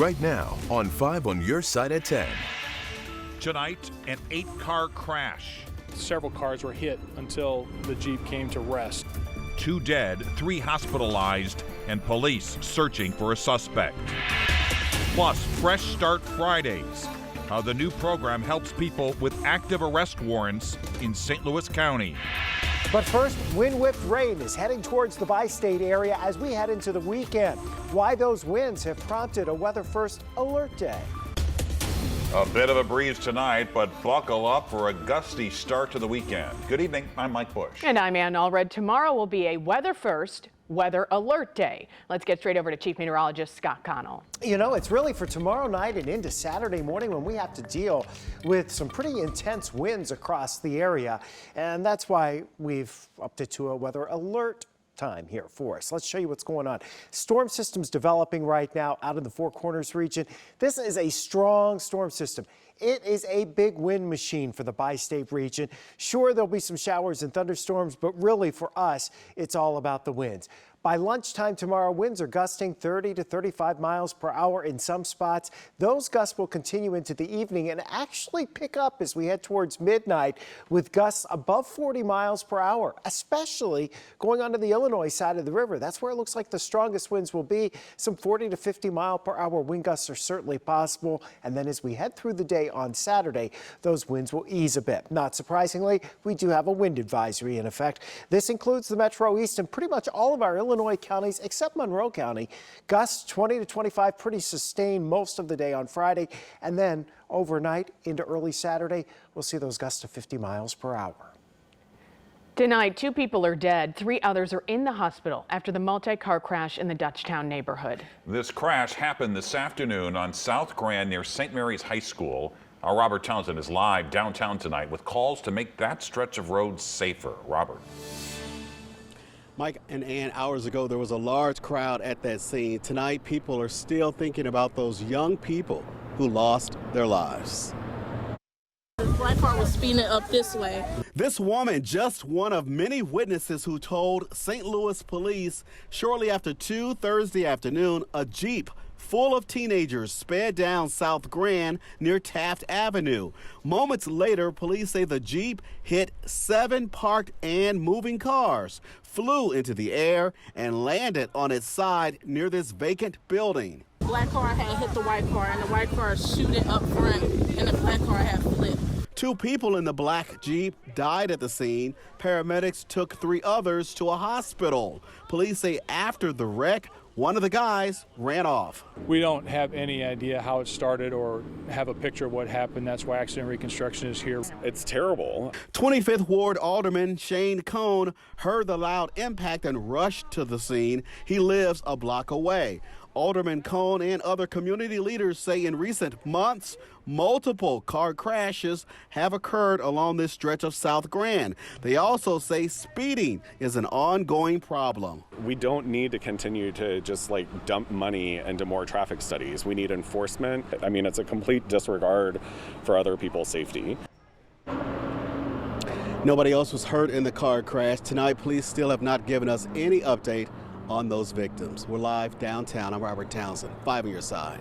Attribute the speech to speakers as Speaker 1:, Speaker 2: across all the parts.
Speaker 1: right now on 5 on your side at 10.
Speaker 2: Tonight, an 8-car crash.
Speaker 3: Several cars were hit until the Jeep came to rest.
Speaker 2: 2 dead, 3 hospitalized, and police searching for a suspect. Plus, Fresh Start Fridays, how the new program helps people with active arrest warrants in St. Louis County.
Speaker 4: But first, wind-whipped rain is heading towards the bi-state area as we head into the weekend. Why those winds have prompted a Weather First alert day.
Speaker 5: A bit of a breeze tonight, but buckle up for a gusty start to the weekend. Good evening, I'm Mike Bush.
Speaker 6: And I'm Ann Allred. Tomorrow will be a Weather First Weather Alert Day. Let's get straight over to Chief Meteorologist Scott Connell.
Speaker 4: You know, it's really for tomorrow night and into Saturday morning when we have to deal with some pretty intense winds across the area. And that's why we've upped it to a weather alert time here for us. Let's show you what's going on. Storm systems developing right now out in the Four Corners region. This is a strong storm system. It is a big wind machine for the bi-state region. Sure, there'll be some showers and thunderstorms, but really for us, it's all about the winds. By lunchtime tomorrow, winds are gusting 30 to 35 miles per hour in some spots. Those gusts will continue into the evening and actually pick up as we head towards midnight with gusts above 40 miles per hour, especially going onto the Illinois side of the river. That's where it looks like the strongest winds will be. Some 40 to 50 mile per hour wind gusts are certainly possible. And then as we head through the day on Saturday, those winds will ease a bit. Not surprisingly, we do have a wind advisory in effect. This includes the Metro East and pretty much all of our Illinois counties except Monroe County. Gusts 20 to 25, pretty sustained most of the day on Friday. And then overnight into early Saturday, we'll see those gusts to 50 miles per hour.
Speaker 6: Tonight, 2 people are dead. 3 others are in the hospital after the multi-car crash in the Dutchtown neighborhood.
Speaker 5: This crash happened this afternoon on South Grand near St. Mary's High School. Our Robert Townsend is live downtown tonight with calls to make that stretch of road safer. Robert.
Speaker 7: Mike and Ann, hours ago, there was a large crowd at that scene. Tonight, people are still thinking about those young people who lost their lives.
Speaker 8: The black car was speeding up this way.
Speaker 7: This woman, just one of many witnesses who told St. Louis police shortly after 2 Thursday afternoon, a Jeep full of teenagers sped down South Grand near Taft Avenue. Moments later, police say the Jeep hit 7 parked and moving cars, flew into the air, and landed on its side near this vacant building.
Speaker 8: The black car had hit the white car, and the white car shooted up front, and the black car had flipped.
Speaker 7: 2 people in the black Jeep died at the scene. Paramedics took 3 others to a hospital. Police say after the wreck, one of the guys ran off.
Speaker 3: We don't have any idea how it started or have a picture of what happened. That's why accident reconstruction is here.
Speaker 9: It's terrible.
Speaker 7: 25th Ward Alderman Shane Cohn heard the loud impact and rushed to the scene. He lives a block away. Alderman Cohn and other community leaders say in recent months, multiple car crashes have occurred along this stretch of South Grand. They also say speeding is an ongoing problem.
Speaker 9: We don't need to continue to just dump money into more traffic studies. We need enforcement. I mean, it's a complete disregard for other people's safety.
Speaker 7: Nobody else was hurt in the car crash. Tonight, police still have not given us any update on those victims. We're live downtown. I'm Robert Townsend, 5 on your side.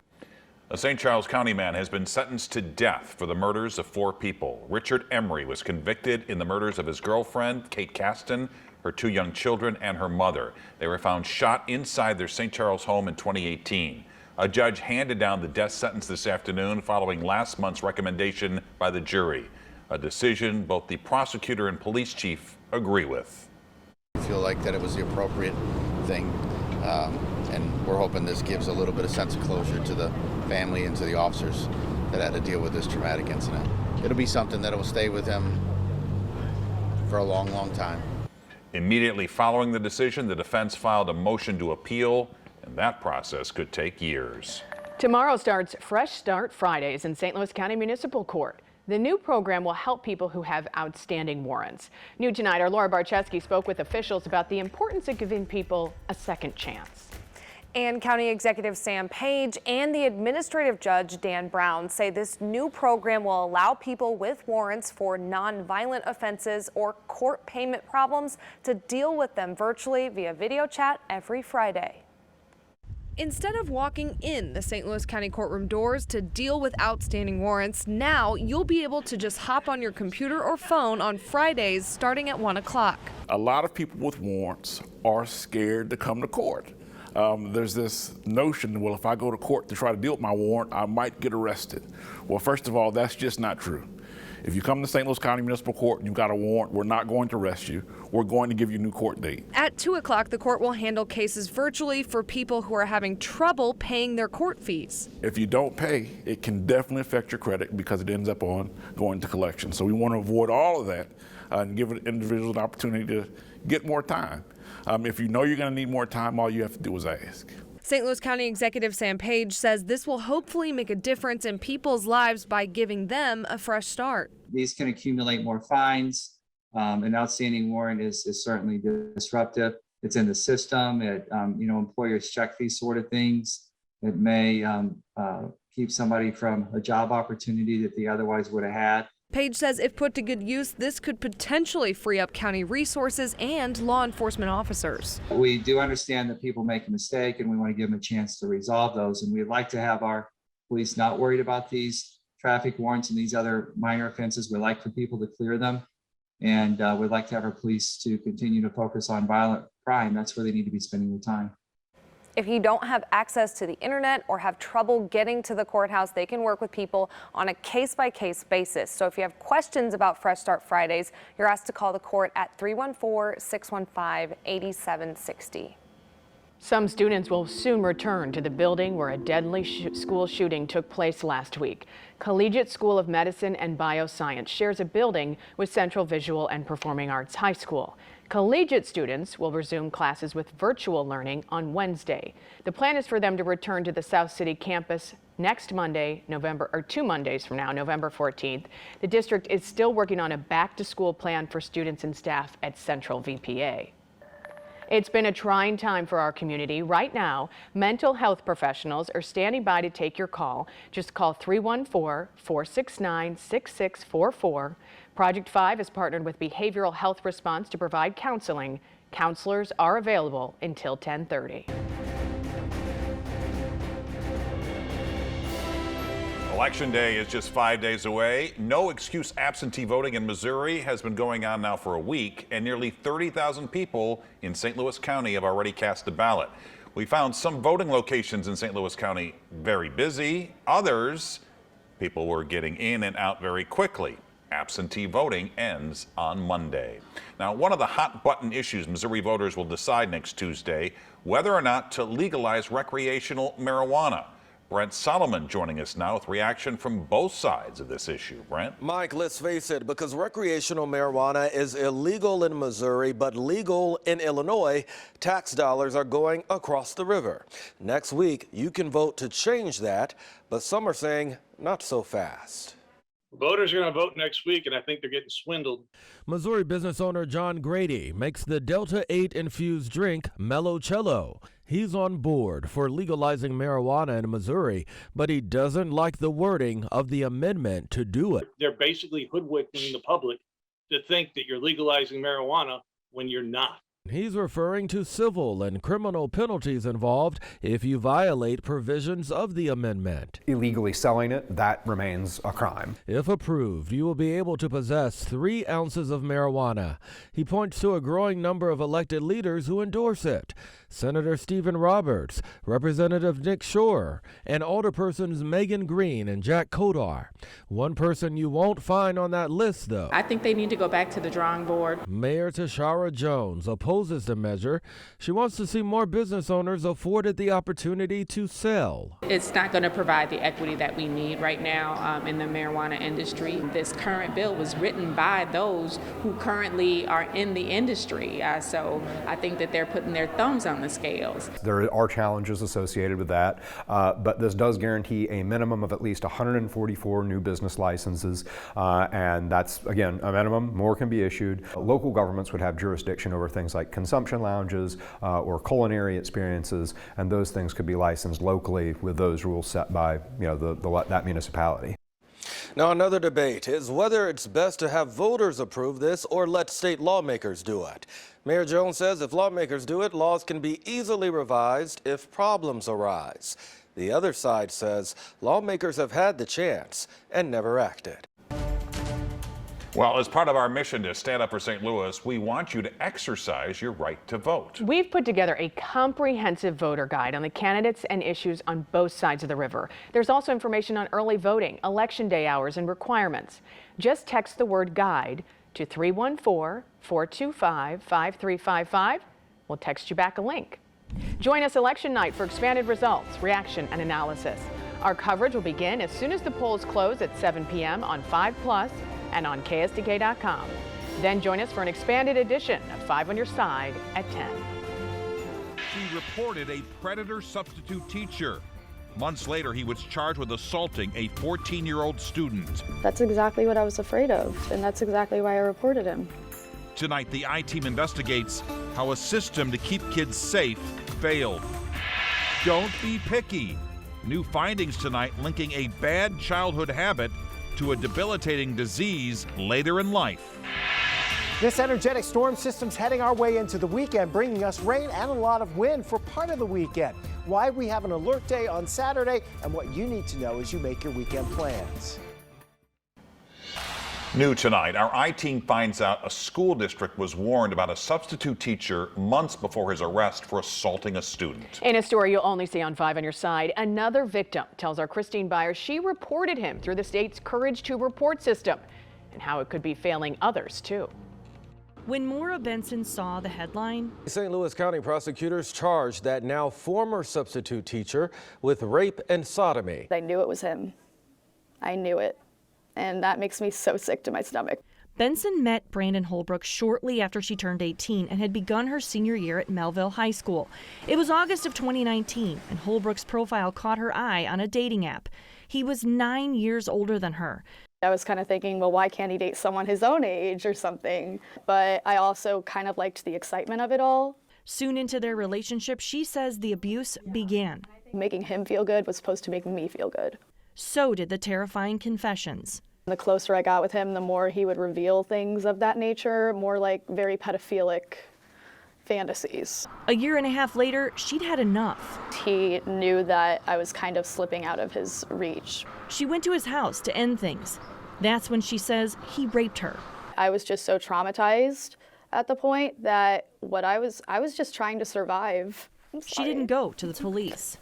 Speaker 5: A St. Charles County man has been sentenced to death for the murders of 4 people. Richard Emery was convicted in the murders of his girlfriend, Kate Caston, her 2 young children, and her mother. They were found shot inside their St. Charles home in 2018. A judge handed down the death sentence this afternoon following last month's recommendation by the jury, a decision both the prosecutor and police chief agree with.
Speaker 10: I feel like that it was the appropriate thing, and we're hoping this gives a little bit of sense of closure to the family and to the officers that had to deal with this traumatic incident. It'll be something that will stay with him for a long, long time.
Speaker 5: Immediately following the decision, the defense filed a motion to appeal, and that process could take years.
Speaker 6: Tomorrow starts Fresh Start Fridays in St. Louis County Municipal Court. The new program will help people who have outstanding warrants. New tonight, our Laura Barczewski spoke with officials about the importance of giving people a second chance.
Speaker 11: And County Executive Sam Page and the Administrative Judge Dan Brown say this new program will allow people with warrants for nonviolent offenses or court payment problems to deal with them virtually via video chat every Friday. Instead of walking in the St. Louis County courtroom doors to deal with outstanding warrants, now you'll be able to just hop on your computer or phone on Fridays starting at 1 o'clock.
Speaker 12: A lot of people with warrants are scared to come to court. There's this notion, well, if I go to court to try to deal with my warrant, I might get arrested. Well, first of all, that's just not true. If you come to St. Louis County Municipal Court and you've got a warrant, we're not going to arrest you. We're going to give you a new court date.
Speaker 11: At 2 o'clock, the court will handle cases virtually for people who are having trouble paying their court fees.
Speaker 12: If you don't pay, it can definitely affect your credit because it ends up going to collection. So we want to avoid all of that and give individuals an opportunity to get more time. If you know you're going to need more time, all you have to do is ask.
Speaker 11: St. Louis County Executive Sam Page says this will hopefully make a difference in people's lives by giving them a fresh start.
Speaker 13: These can accumulate more fines. An outstanding warrant is certainly disruptive. It's in the system. Employers check these sort of things. It may keep somebody from a job opportunity that they otherwise would have had.
Speaker 11: Page says if put to good use, this could potentially free up county resources and law enforcement officers.
Speaker 13: We do understand that people make a mistake and we want to give them a chance to resolve those. And we'd like to have our police not worried about these traffic warrants and these other minor offenses. We'd like for people to clear them. And we'd like to have our police to continue to focus on violent crime. That's where they need to be spending their time.
Speaker 11: If you don't have access to the internet or have trouble getting to the courthouse, they can work with people on a case-by-case basis. So if you have questions about Fresh Start Fridays, you're asked to call the court at 314-615-8760.
Speaker 6: Some students will soon return to the building where a deadly school shooting took place last week. Collegiate School of Medicine and Bioscience shares a building with Central Visual and Performing Arts High School. Collegiate students will resume classes with virtual learning on Wednesday. The plan is for them to return to the South City campus next Monday, 2 Mondays from now, November 14th. The district is still working on a back-to-school plan for students and staff at Central VPA. It's been a trying time for our community. Right now, mental health professionals are standing by to take your call. Just call 314-469-6644. Project 5 has partnered with Behavioral Health Response to provide counseling. Counselors are available until 10:30.
Speaker 5: Election Day is just 5 days away. No excuse absentee voting in Missouri has been going on now for a week, and nearly 30,000 people in St. Louis County have already cast a ballot. We found some voting locations in St. Louis County very busy. Others, people were getting in and out very quickly. Absentee voting ends on Monday. Now, one of the hot button issues Missouri voters will decide next Tuesday, whether or not to legalize recreational marijuana. Brent Solomon joining us now with reaction from both sides of this issue. Brent?
Speaker 14: Mike, let's face it, because recreational marijuana is illegal in Missouri but legal in Illinois, tax dollars are going across the river. Next week, you can vote to change that, but some are saying not so fast.
Speaker 15: Voters are going to vote next week, and I think they're getting swindled.
Speaker 16: Missouri business owner John Grady makes the Delta 8 infused drink Mellow Cello. He's on board for legalizing marijuana in Missouri, but he doesn't like the wording of the amendment to do it.
Speaker 15: They're basically hoodwinking the public to think that you're legalizing marijuana when you're not.
Speaker 16: He's referring to civil and criminal penalties involved if you violate provisions of the amendment.
Speaker 17: Illegally selling it, that remains a crime.
Speaker 16: If approved, you will be able to possess 3 ounces of marijuana. He points to a growing number of elected leaders who endorse it. Senator Stephen Roberts, Representative Nick Shore, and Alderpersons Megan Green and Jack Kodar. One person you won't find on that list, though.
Speaker 8: I think they need to go back to the drawing board.
Speaker 16: Mayor Tashara Jones opposes the measure. She wants to see more business owners afforded the opportunity to sell.
Speaker 8: It's not going to provide the equity that we need right now in the marijuana industry. This current bill was written by those who currently are in the industry. So I think that they're putting their thumbs on the scales.
Speaker 17: There are challenges associated with that, but this does guarantee a minimum of at least 144 new business licenses, and that's, again, a minimum. More can be issued. Local governments would have jurisdiction over things like consumption lounges or culinary experiences, and those things could be licensed locally with those rules set by that municipality.
Speaker 14: Now, another debate is whether it's best to have voters approve this or let state lawmakers do it. Mayor Jones says if lawmakers do it, laws can be easily revised if problems arise. The other side says lawmakers have had the chance and never acted.
Speaker 5: Well, as part of our mission to stand up for St. Louis, we want you to exercise your right to vote.
Speaker 6: We've put together a comprehensive voter guide on the candidates and issues on both sides of the river. There's also information on early voting, election day hours, and requirements. Just text the word guide to 314-425-5355. We'll text you back a link. Join us election night for expanded results, reaction, and analysis. Our coverage will begin as soon as the polls close at 7 p.m. on 5+ and on KSDK.com. Then join us for an expanded edition of 5 on Your Side at 10.
Speaker 2: She reported a predator substitute teacher. Months later, he was charged with assaulting a 14-year-old student.
Speaker 18: That's exactly what I was afraid of, and that's exactly why I reported him.
Speaker 2: Tonight, the I-Team investigates how a system to keep kids safe failed. Don't be picky. New findings tonight linking a bad childhood habit to a debilitating disease later in life.
Speaker 4: This energetic storm system's heading our way into the weekend, bringing us rain and a lot of wind for part of the weekend. Why we have an alert day on Saturday and what you need to know as you make your weekend plans.
Speaker 5: New tonight, our I-Team finds out a school district was warned about a substitute teacher months before his arrest for assaulting a student.
Speaker 6: In a story you'll only see on 5 on Your Side, another victim tells our Christine Byers she reported him through the state's Courage to Report system and how it could be failing others too.
Speaker 19: When Maura Benson saw the headline,
Speaker 14: St. Louis County prosecutors charged that now former substitute teacher with rape and sodomy.
Speaker 18: I knew it was him. I knew it. And that makes me so sick to my stomach.
Speaker 19: Benson met Brandon Holbrook shortly after she turned 18 and had begun her senior year at Melville High School. It was August of 2019, and Holbrook's profile caught her eye on a dating app. He was 9 years older than her.
Speaker 18: I was kind of thinking, well, why can't he date someone his own age or something? But I also kind of liked the excitement of it all.
Speaker 19: Soon into their relationship, she says the abuse began.
Speaker 18: Making him feel good was supposed to make me feel good.
Speaker 19: So did the terrifying confessions.
Speaker 18: The closer I got with him, the more he would reveal things of that nature, more like very pedophilic fantasies.
Speaker 19: A year and a half later, she'd had enough.
Speaker 18: He knew that I was kind of slipping out of his reach.
Speaker 19: She went to his house to end things. That's when she says he raped her.
Speaker 18: I was just so traumatized at the point that I was just trying to survive.
Speaker 19: She didn't go to the police.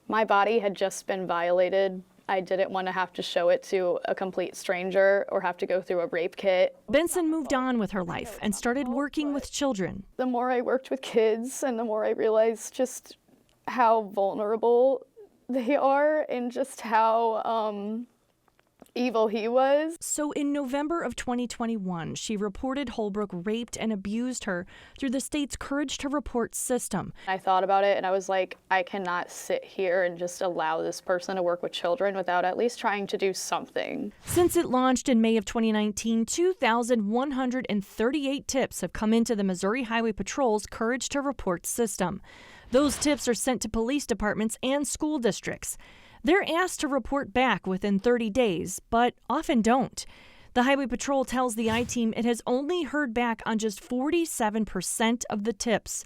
Speaker 18: My body had just been violated. I didn't want to have to show it to a complete stranger or have to go through a rape kit.
Speaker 19: Benson moved on with her life and started working with children.
Speaker 18: The more I worked with kids and the more I realized just how vulnerable they are and just how evil he was.
Speaker 19: So in November of 2021, she reported Holbrook raped and abused her through the state's Courage to Report system.
Speaker 18: I thought about it and I was like, I cannot sit here and just allow this person to work with children without at least trying to do something.
Speaker 19: Since it launched in May of 2019, 2,138 tips have come into the Missouri Highway Patrol's Courage to Report system. Those tips are sent to police departments and school districts. They're asked to report back within 30 days, but often don't. The Highway Patrol tells the I-Team it has only heard back on just 47% of the tips.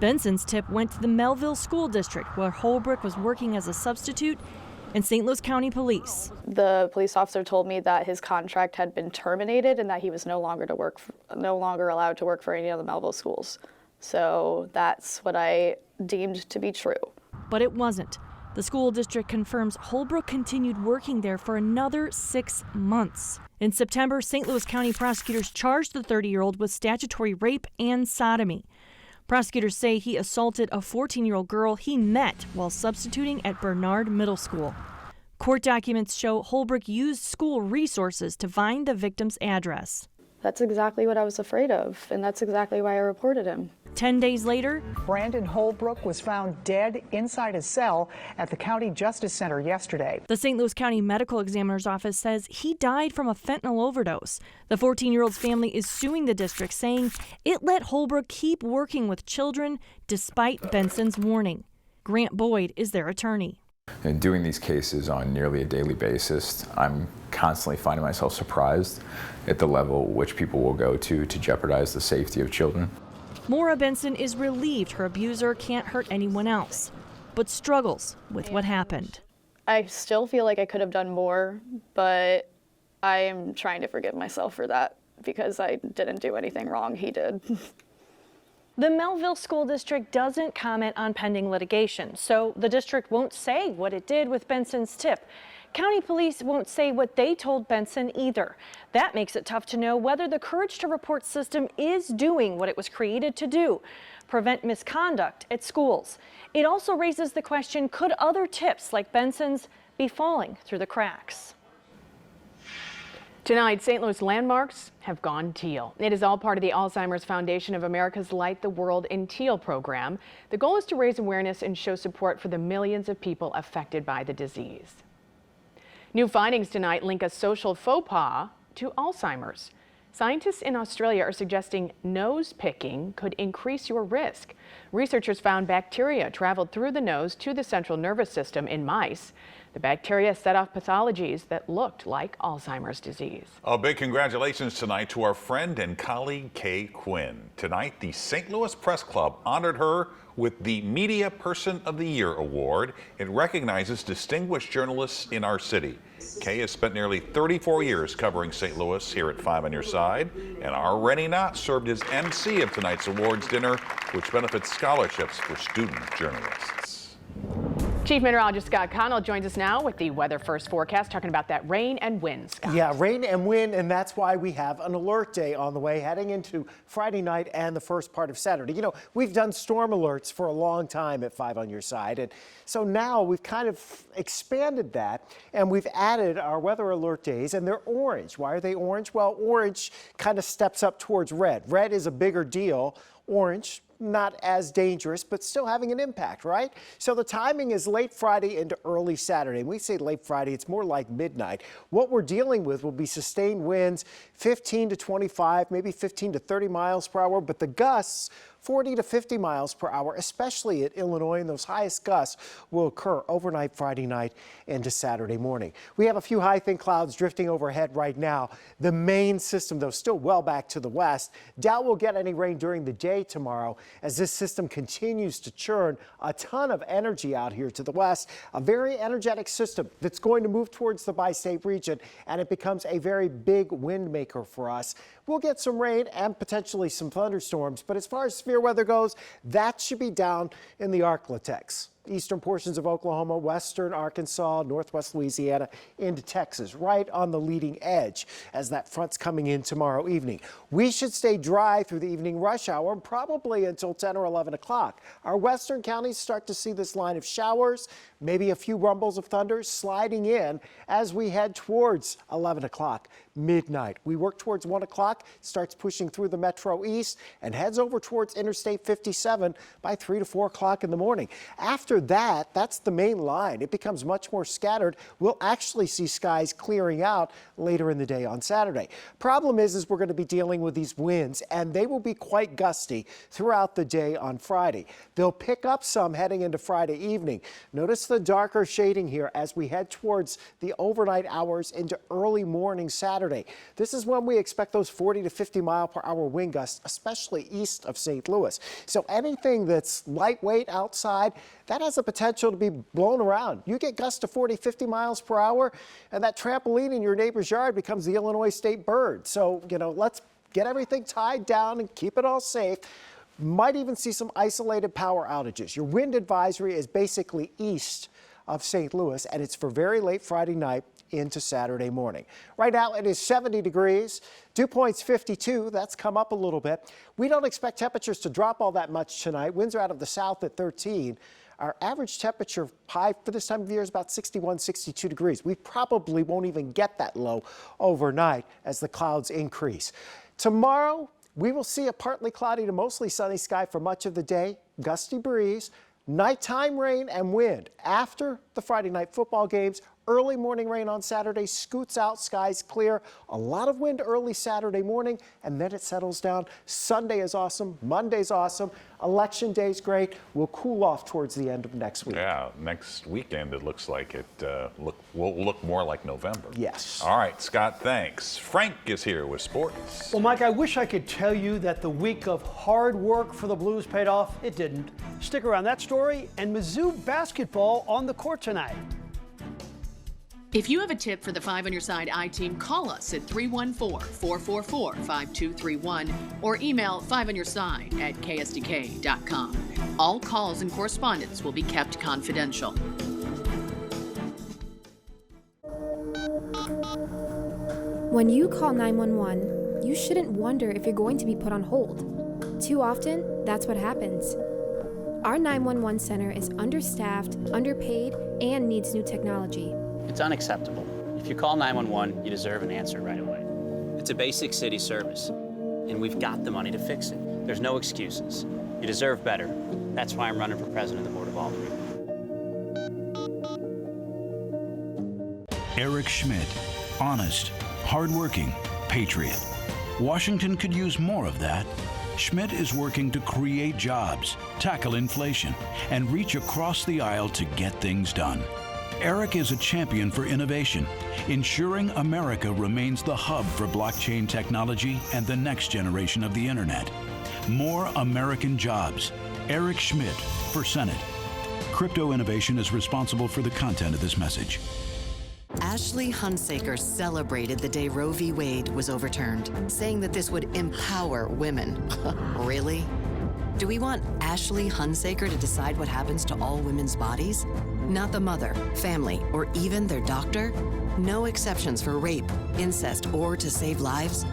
Speaker 19: Benson's tip went to the Melville School District, where Holbrook was working as a substitute, and St. Louis County Police.
Speaker 18: The police officer told me that his contract had been terminated and that he was no longer allowed to work for any of the Melville schools. So that's what I deemed to be true.
Speaker 19: But it wasn't. The school district confirms Holbrook continued working there for another 6 months. In September, St. Louis County prosecutors charged the 30-year-old with statutory rape and sodomy. Prosecutors say he assaulted a 14-year-old girl he met while substituting at Bernard Middle School. Court documents show Holbrook used school resources to find the victim's address.
Speaker 18: That's exactly what I was afraid of, and that's exactly why I reported him.
Speaker 19: 10 days later,
Speaker 20: Brandon Holbrook was found dead inside his cell at the County Justice Center yesterday.
Speaker 19: The St. Louis County Medical Examiner's Office says he died from a fentanyl overdose. The 14-year-old's family is suing the district, saying it let Holbrook keep working with children despite Benson's warning. Grant Boyd is their attorney.
Speaker 21: In doing these cases on nearly a daily basis, I'm constantly finding myself surprised at the level which people will go to jeopardize the safety of children.
Speaker 19: Maura Benson is relieved her abuser can't hurt anyone else, but struggles with what happened.
Speaker 18: I still feel like I could have done more, but I am trying to forgive myself for that because I didn't do anything wrong. He did.
Speaker 19: The Melville School District doesn't comment on pending litigation, so the district won't say what it did with Benson's tip. County police won't say what they told Benson either. That makes it tough to know whether the Courage to Report system is doing what it was created to do, prevent misconduct at schools. It also raises the question, could other tips like Benson's be falling through the cracks?
Speaker 6: Tonight, St. Louis landmarks have gone teal. It is all part of the Alzheimer's Foundation of America's Light the World in Teal program. The goal is to raise awareness and show support for the millions of people affected by the disease. New findings tonight link a social faux pas to Alzheimer's. Scientists in Australia are suggesting nose picking could increase your risk. Researchers found bacteria traveled through the nose to the central nervous system in mice. The bacteria set off pathologies that looked like Alzheimer's disease.
Speaker 5: A big congratulations tonight to our friend and colleague Kay Quinn. Tonight, the St. Louis Press Club honored her with the Media Person of the Year award. It recognizes distinguished journalists in our city. Kay has spent nearly 34 years covering St. Louis here at 5 on Your Side, and our Rennie Knott served as MC of tonight's awards dinner, which benefits scholarships for student journalists.
Speaker 6: Chief Meteorologist Scott Connell joins us now with the Weather First forecast, talking about that rain and wind, Scott.
Speaker 4: Yeah, rain and wind, and that's why we have an alert day on the way heading into Friday night and the first part of Saturday. You know, we've done storm alerts for a long time at 5 on Your Side, and so now we've kind of expanded that, and we've added our weather alert days, and they're orange. Why are they orange? Well, orange kind of steps up towards red. Red is a bigger deal. Orange, not as dangerous, but still having an impact, right? So the timing is late Friday into early Saturday. When we say late Friday, it's more like midnight. What we're dealing with will be sustained winds, 15 to 25, maybe 15 to 30 miles per hour, but the gusts 40 to 50 miles per hour, especially at Illinois, and those highest gusts will occur overnight Friday night into Saturday morning. We have a few high thin clouds drifting overhead right now. The main system, though, still well back to the west. Doubt we'll get any rain during the day tomorrow as this system continues to churn a ton of energy out here to the west. A very energetic system that's going to move towards the bi-state region, and it becomes a very big wind maker for us. We'll get some rain and potentially some thunderstorms, but as far as severe weather goes, that should be down in the Arklatex. Eastern portions of Oklahoma, western Arkansas, northwest Louisiana into Texas, right on the leading edge as that front's coming in tomorrow evening. We should stay dry through the evening rush hour, probably until 10 or 11 o'clock. Our western counties start to see this line of showers, maybe a few rumbles of thunder sliding in as we head towards 11 o'clock, midnight. We work towards 1 o'clock, starts pushing through the metro east and heads over towards Interstate 57 by 3 to 4 o'clock in the morning. After that, that's the main line. It becomes much more scattered. We'll actually see skies clearing out later in the day on Saturday. Problem is we're going to be dealing with these winds, and they will be quite gusty throughout the day on Friday. They'll pick up some heading into Friday evening. Notice the darker shading here as we head towards the overnight hours into early morning Saturday. This is when we expect those 40 to 50 mile per hour wind gusts, especially east of St. Louis. So anything that's lightweight outside, that has the potential to be blown around. You get gusts to 40, 50 miles per hour, and that trampoline in your neighbor's yard becomes the Illinois state bird. So, you know, let's get everything tied down and keep it all safe. Might even see some isolated power outages. Your wind advisory is basically east of St. Louis, and it's for very late Friday night into Saturday morning. Right now it is 70 degrees, dew point's 52. That's come up a little bit. We don't expect temperatures to drop all that much tonight. Winds are out of the south at 13. Our average temperature high for this time of year is about 61, 62 degrees. We probably won't even get that low overnight as the clouds increase. Tomorrow, we will see a partly cloudy to mostly sunny sky for much of the day, gusty breeze, nighttime rain and wind after the Friday night football games, early morning rain on Saturday, scoots out, skies clear. A lot of wind early Saturday morning, and then it settles down. Sunday is awesome. Monday's awesome. Election day's great. We'll cool off towards the end of next week.
Speaker 5: Yeah, next weekend it looks like it will look more like November.
Speaker 4: Yes.
Speaker 5: All right, Scott, thanks. Frank is here with sports.
Speaker 1: Well, Mike, I wish I could tell you that the week of hard work for the Blues paid off. It didn't. Stick around that story and Mizzou basketball on the court tonight.
Speaker 22: If you have a tip for the 5 on Your Side I-Team, call us at 314-444-5231 or email 5onyourside@ksdk.com. All calls and correspondence will be kept confidential.
Speaker 23: When you call 911, you shouldn't wonder if you're going to be put on hold. Too often, that's what happens. Our 911 center is understaffed, underpaid, and needs new technology.
Speaker 24: It's unacceptable. If you call 911, you deserve an answer right away. It's a basic city service, and we've got the money to fix it. There's no excuses. You deserve better. That's why I'm running for president of the Board of Aldermen.
Speaker 25: Eric Schmidt, honest, hardworking, patriot. Washington could use more of that. Schmidt is working to create jobs, tackle inflation, and reach across the aisle to get things done. Eric is a champion for innovation, ensuring America remains the hub for blockchain technology and the next generation of the internet. More American jobs. Eric Schmidt for Senate. Crypto Innovation is responsible for the content of this message.
Speaker 26: Ashley Hunsaker celebrated the day Roe v. Wade was overturned, saying that this would empower women. Really? Do we want Ashley Hunsaker to decide what happens to all women's bodies? Not the mother, family, or even their doctor? No exceptions for rape, incest, or to save lives?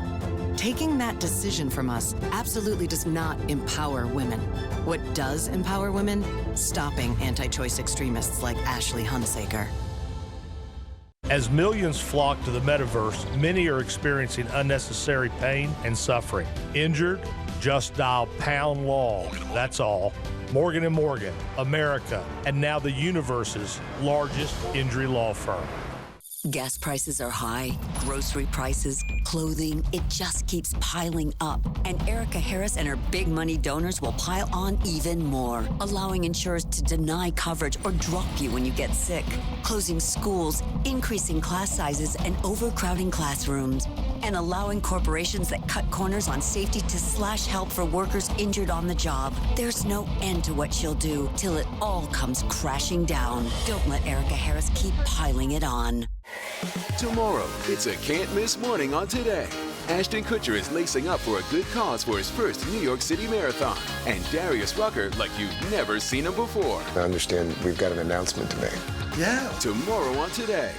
Speaker 26: Taking that decision from us absolutely does not empower women. What does empower women? Stopping anti-choice extremists like Ashley Hunsaker.
Speaker 27: As millions flock to the metaverse, many are experiencing unnecessary pain and suffering. Injured? Just dial pound law. That's all. Morgan & Morgan, America, and now the universe's largest injury law firm.
Speaker 26: Gas prices are high, grocery prices, clothing, it just keeps piling up. And Erica Harris and her big money donors will pile on even more, allowing insurers to deny coverage or drop you when you get sick, closing schools, increasing class sizes and overcrowding classrooms, and allowing corporations that cut corners on safety to slash help for workers injured on the job. There's no end to what she'll do till it all comes crashing down. Don't let Erica Harris keep piling it on.
Speaker 28: Tomorrow, it's a can't-miss morning on Today. Ashton Kutcher is lacing up for a good cause for his first New York City Marathon. And Darius Rucker like you've never seen him before.
Speaker 29: I understand we've got an announcement to make.
Speaker 28: Yeah. Tomorrow on Today.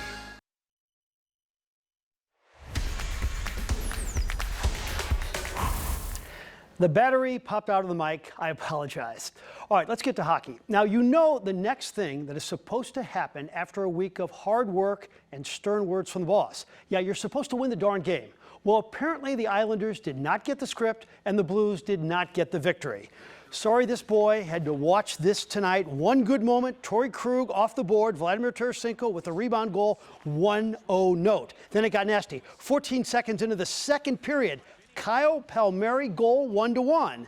Speaker 1: The battery popped out of the mic. I apologize. All right, let's get to hockey. Now, you know the next thing that is supposed to happen after a week of hard work and stern words from the boss. Yeah, you're supposed to win the darn game. Well, apparently the Islanders did not get the script and the Blues did not get the victory. Sorry this boy had to watch this tonight. One good moment, Torrey Krug off the board, Vladimir Tarasenko with a rebound goal, 1-0 note. Then it got nasty. 14 seconds into the second period, Kyle Palmieri goal 1-1.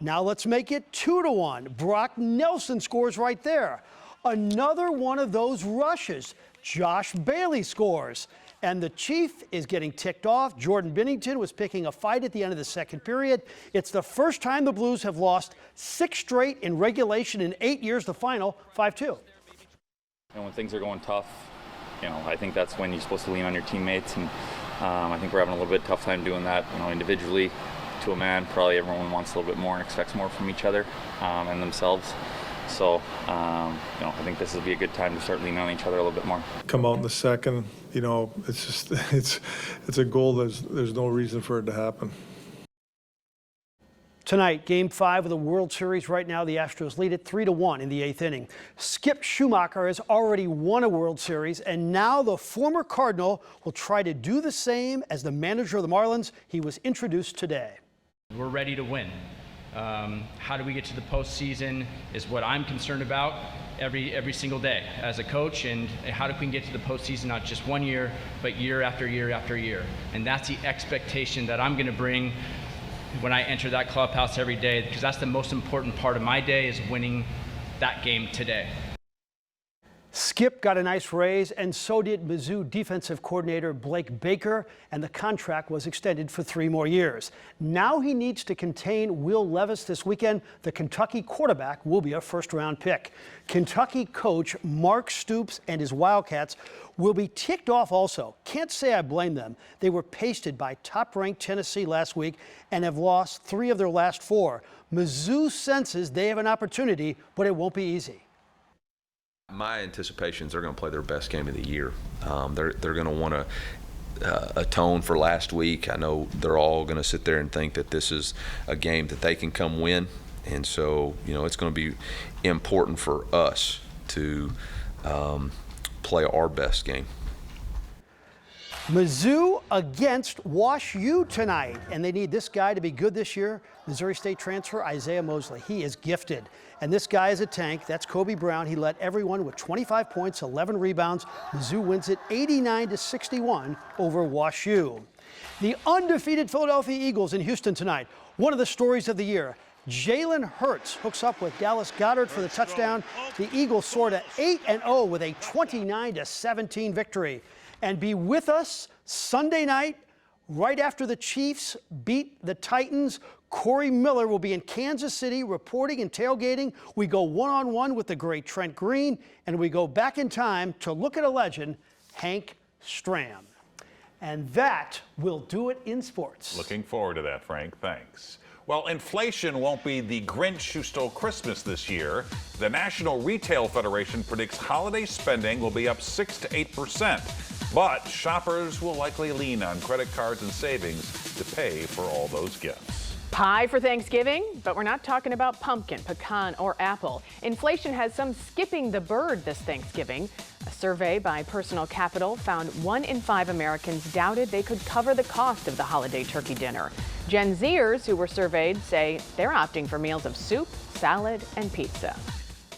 Speaker 1: Now let's make it 2-1. Brock Nelson scores right there. Another one of those rushes. Josh Bailey scores. And the Chief is getting ticked off. Jordan Binnington was picking a fight at the end of the second period. It's the first time the Blues have lost 6 straight in regulation in 8 years. The final, 5-2.
Speaker 30: And when things are going tough, I think that's when you're supposed to lean on your teammates. And I think we're having a little bit tough time doing that, individually. To a man, probably everyone wants a little bit more and expects more from each other and themselves. So, I think this will be a good time to start leaning on each other a little bit more.
Speaker 31: Come out in the second, it's just it's a goal. There's no reason for it to happen.
Speaker 1: Tonight, Game 5 of the World Series. Right now, the Astros lead it 3-1 in the 8th inning. Skip Schumacher has already won a World Series, and now the former Cardinal will try to do the same as the manager of the Marlins. He was introduced today.
Speaker 32: We're ready to win. How do we get to the postseason is what I'm concerned about.
Speaker 3: every single day as a coach, and how do we get to the postseason not just one year, but year after year after year. And that's the expectation that I'm going to bring when I enter that clubhouse every day, because that's the most important part of my day, is winning that game today.
Speaker 1: Skip got a nice raise, and so did Mizzou defensive coordinator Blake Baker, and the contract was extended for 3 more years. Now he needs to contain Will Levis this weekend. The Kentucky quarterback will be a first-round pick. Kentucky coach Mark Stoops and his Wildcats will be ticked off also. Can't say I blame them. They were pasted by top-ranked Tennessee last week and have lost 3 of their last 4. Mizzou senses they have an opportunity, but it won't be easy.
Speaker 7: My anticipation is they're going to play their best game of the year. They're going to want to atone for last week. I know they're all going to sit there and think that this is a game that they can come win. And so, it's going to be important for us to play our best game.
Speaker 1: Mizzou against Wash U tonight, and they need this guy to be good this year. Missouri State transfer Isaiah Mosley. He is gifted, and this guy is a tank. That's Kobe Brown. He led everyone with 25 points, 11 rebounds. Mizzou wins it 89-61 over Wash U. The undefeated Philadelphia Eagles in Houston tonight. One of the stories of the year. Jalen Hurts hooks up with Dallas Goedert for the touchdown. The Eagles soar to 8-0 with a 29-17 victory. And be with us Sunday night, right after the Chiefs beat the Titans. Corey Miller will be in Kansas City reporting and tailgating. We go one-on-one with the great Trent Green, and we go back in time to look at a legend, Hank Stram. And that will do it in sports.
Speaker 5: Looking forward to that, Frank. Thanks. Well, inflation won't be the Grinch who stole Christmas this year. The National Retail Federation predicts holiday spending will be up 6 to 8%. But shoppers will likely lean on credit cards and savings to pay for all those gifts.
Speaker 6: Pie for Thanksgiving, but we're not talking about pumpkin, pecan, or apple. Inflation has some skipping the bird this Thanksgiving. A survey by Personal Capital found 1 in 5 Americans doubted they could cover the cost of the holiday turkey dinner. Gen Zers who were surveyed say they're opting for meals of soup, salad, and pizza.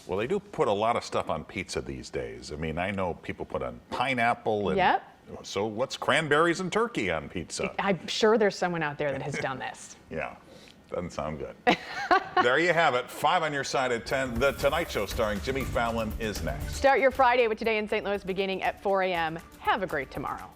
Speaker 5: Well, they do put a lot of stuff on pizza these days. I mean, I know people put on pineapple and
Speaker 6: Yep.
Speaker 5: So what's cranberries and turkey on pizza?
Speaker 6: I'm sure there's someone out there that has done this.
Speaker 5: Yeah, doesn't sound good. There you have it. 5 on your side at 10. The Tonight Show starring Jimmy Fallon is next.
Speaker 6: Start your Friday with Today in St. Louis beginning at 4 a.m. Have a great tomorrow.